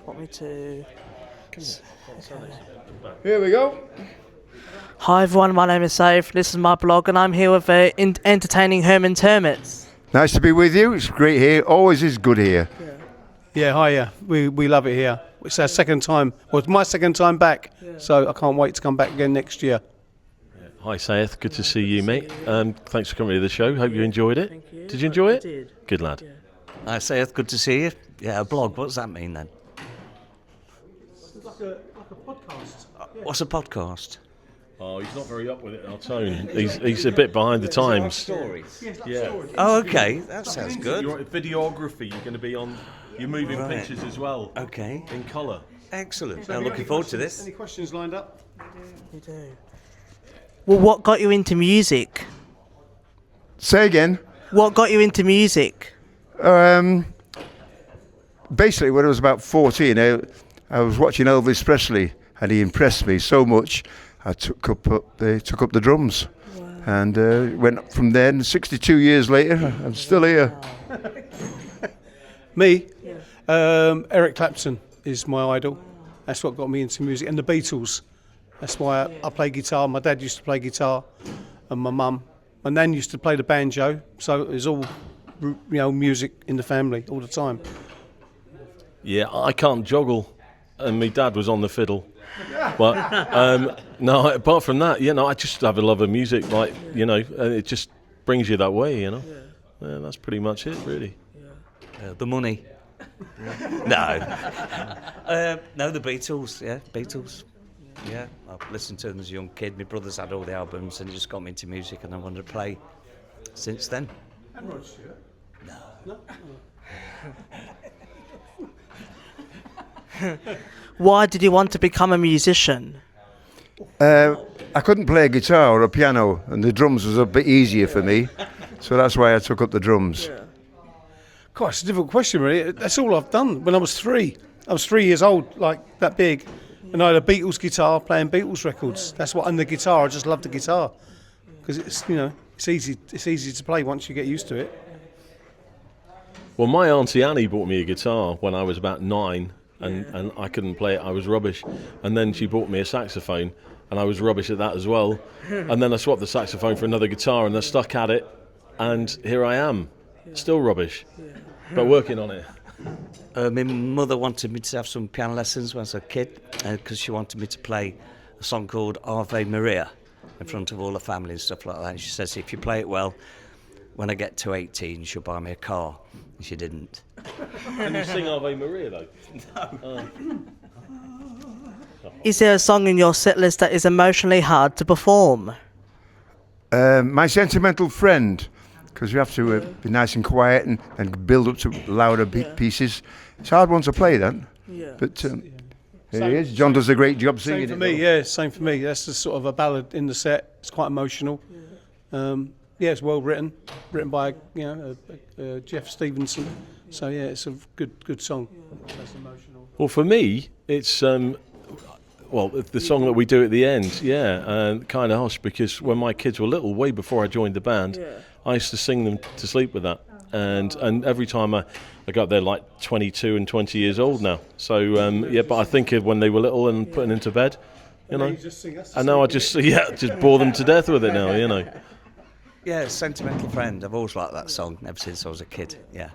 Want me to? Here we go. Hi everyone, my name is Sayeth. This is my blog, and I'm here with entertaining Hermans Hermits. Nice to be with you. It's great here. Always is good here. Yeah, hi, yeah. We love it here. It's our second time. Well, it's my second time back, so I can't wait to come back again next year. Hi Sayeth, good to see you, mate. Thanks for coming to the show. Hope you enjoyed it. Thank you. Did you enjoy it? I did. Good lad. Yeah. Hi Sayeth, good to see you. Yeah, a blog, what does that mean then? It's like a podcast. What's a podcast? Oh, he's not very up with it, our tone. He's a bit behind the times. Stories. Yeah. Oh, okay, that sounds good. You're at videography. You're going to be on. You're moving Right. pictures as well. Okay, In colour. excellent. I'm looking forward to this. Any questions lined up? We do. Well, what got you into music? Say again. What got you into music? Basically, when I was about 14, I was watching Elvis Presley, and he impressed me so much. I took up the drums, and went from there. And 62 years later, I'm still here. Me? Eric Clapton is my idol. That's what got me into music. And the Beatles. That's why I play guitar. My dad used to play guitar, and my mum. My nan used to play the banjo. So it was all, music in the family all the time. Yeah, I can't juggle, and my dad was on the fiddle. But no, apart from that, I just have a love of music. Like and it just brings you that way. Yeah, that's pretty much it, really. The money. No. No, the Beatles, yeah, Beatles. Yeah, I've listened to them as a young kid. My brothers had all the albums, and it just got me into music, and I wanted to play since then. And Rod Stewart? No. Why did you want to become a musician? I couldn't play a guitar or a piano, and the drums was a bit easier for me, so that's why I took up the drums. Gosh, it's a difficult question, really. That's all I've done when I was 3. I was 3 years old, like that big, and I had a Beatles guitar playing Beatles records. That's what, and the guitar, I just loved the guitar because it's easy to play once you get used to it. Well, my auntie Annie bought me a guitar when I was about 9, and I couldn't play it. I was rubbish. And then she bought me a saxophone, and I was rubbish at that as well. And then I swapped the saxophone for another guitar, and I stuck at it, and here I am, still rubbish, but working on it. My mother wanted me to have some piano lessons when I was a kid because she wanted me to play a song called Ave Maria in front of all the family and stuff like that. And she says, if you play it well, when I get to 18, she'll buy me a car. And she didn't. Can you sing Ave Maria, though? No. Is there a song in your set list that is emotionally hard to perform? My Sentimental Friend, because you have to be nice and quiet and build up to louder pieces. It's a hard one to play, then. Yeah. But here he is. John does a great job singing Same for me, yeah, same for me. That's the sort of a ballad in the set. It's quite emotional. It's well written by Jeff Stevenson. So yeah, it's a good song. That's emotional. Well, for me, it's the song that we do at the end, kind of hush, because when my kids were little, way before I joined the band, I used to sing them to sleep with that, and every time I got there, like 22 and 20 years old now. So but I think of when they were little and putting them to bed, and now I just bore them to death with it now, Yeah, Sentimental Friend. I've always liked that song ever since I was a kid. Yeah.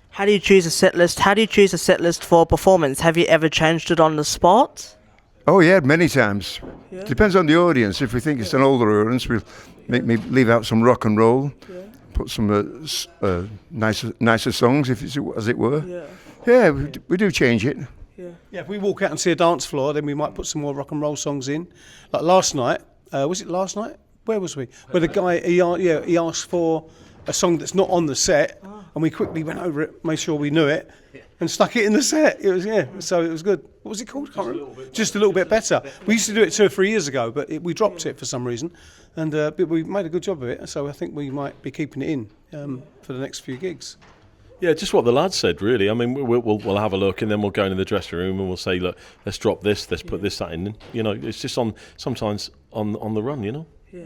How do you choose a set list? How do you choose a set list for a performance? Have you ever changed it on the spot? Oh yeah, many times. Yeah. Depends on the audience. If we think it's an older audience, we'll leave out some rock and roll, put some nicer songs, if it's as it were. Yeah, we do change it. Yeah, if we walk out and see a dance floor, then we might put some more rock and roll songs in. Like last night, was it last night? Where was we? Where the guy he asked for a song that's not on the set, and we quickly went over it, made sure we knew it, and stuck it in the set. It was so it was good. What was it called? Just a little bit better. We used to do it 2 or 3 years ago, but we dropped it for some reason, and but we made a good job of it. So I think we might be keeping it in for the next few gigs. Yeah, just what the lads said, really. I mean, we'll have a look, and then we'll go into the dressing room and we'll say, look, let's drop this, let's put this, that in. It's just sometimes on the run, Yeah.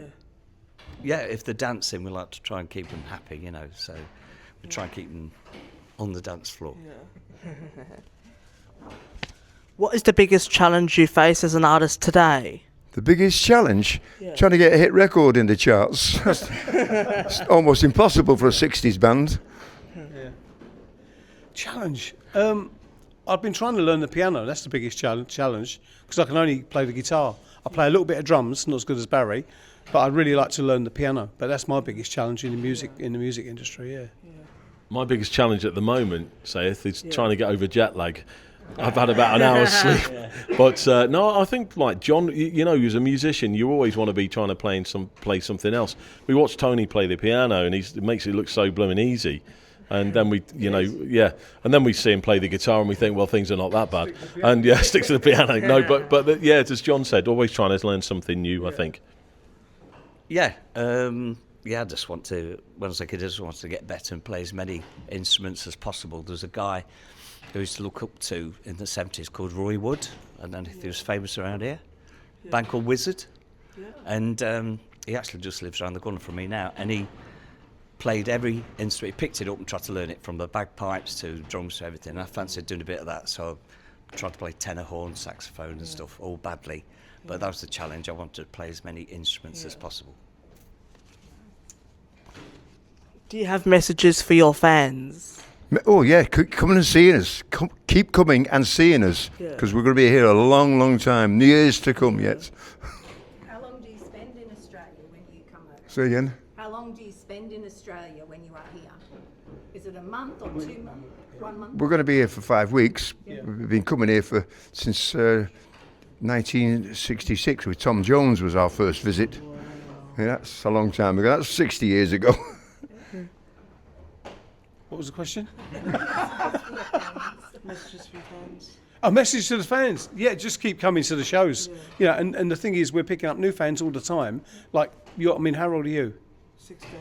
Yeah, if they're dancing, we like to try and keep them happy, so we try and keep them on the dance floor. What is the biggest challenge you face as an artist today? The biggest challenge, trying to get a hit record in the charts. It's almost impossible for a 60s band. Challenge. I've been trying to learn the piano. That's the biggest challenge because I can only play the guitar. I play a little bit of drums, not as good as Barry, but I'd really like to learn the piano. But that's my biggest challenge in the music industry. Yeah. My biggest challenge at the moment, Sayeth, is trying to get over jet lag. I've had about an hour's sleep, but no, I think like John, you know, as a musician, you always want to be trying to play something else. We watch Tony play the piano, and it makes it look so blooming easy. And then we, and then we see him play the guitar, and we think, well, things are not that bad. And stick to the piano. No, but as John said, always trying to learn something new. I think. Yeah, I just want to. When I was a kid, I just wanted to get better and play as many instruments as possible. There's a guy who I used to look up to in the 70s called Roy Wood. I don't know if he was famous around here. Band called Wizard, and he actually just lives around the corner from me now, and he played every instrument. He picked it up and tried to learn it, from the bagpipes to drums to everything. I fancied doing a bit of that, so I tried to play tenor, horn, saxophone and stuff, all badly. But that was the challenge. I wanted to play as many instruments as possible. Do you have messages for your fans? Oh yeah, come and see us. Keep coming and seeing us, because we're going to be here a long, long time, years to come yet. How long do you spend in Australia when you come over? Say again. How long do you spend in Australia when you are here? Is it a month or 2 months? 1 month? We're going to be here for 5 weeks. We've been coming here since 1966. With Tom Jones was our first visit. Yeah, that's a long time ago. That's 60 years ago. What was the question? Messages for your fans. A message to the fans. Yeah, just keep coming to the shows. And the thing is, we're picking up new fans all the time. Like, how old are you?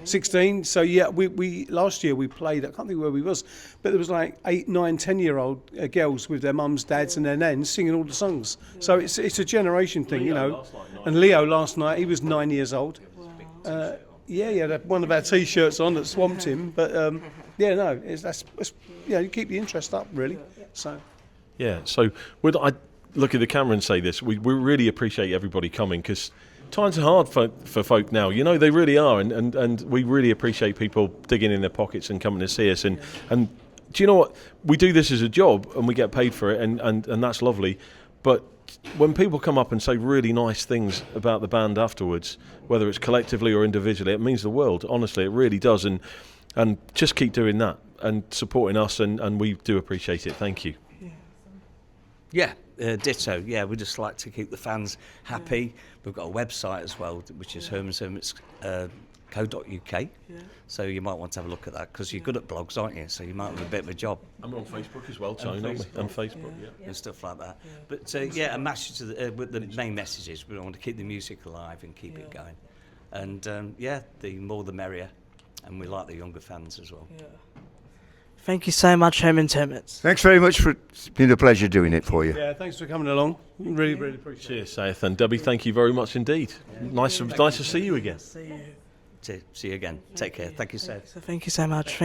16. So we last year we played. I can't think where we was, but there was like 8, 9, 10-year-old girls with their mums, dads, and their nans singing all the songs. So it's a generation thing, And Leo last night, he was 9 years old. He had one of our T-shirts on that swamped him. But you keep the interest up really. So. Yeah. So would I look at the camera and say this? We really appreciate everybody coming, because times are hard for folk now. They really are, and we really appreciate people digging in their pockets and coming to see us. And do you know what? We do this as a job, and we get paid for it, and that's lovely. But when people come up and say really nice things about the band afterwards, whether it's collectively or individually, it means the world. Honestly, it really does. And just keep doing that and supporting us, and we do appreciate it. Thank you. Yeah, ditto. Yeah, we just like to keep the fans happy. We've got a website as well, which is Hermans Hermits co.uk. So you might want to have a look at that, because you're good at blogs, aren't you? So you might have a bit of a job. And we're on Facebook as well, Tony, aren't we? On Facebook, and stuff like that. But a message to with the main messages. We want to keep the music alive and keep it going. And the more the merrier. And we like the younger fans as well. Thank you so much, Hermans Hermits. Thanks very much. It's been a pleasure doing it for you. Yeah, thanks for coming along. Really, really appreciate it. Cheers, Sayeth, and Debbie. Thank you very much indeed. Nice to see you again. See you again. Take care. Thank you, Seth. So thank you so much.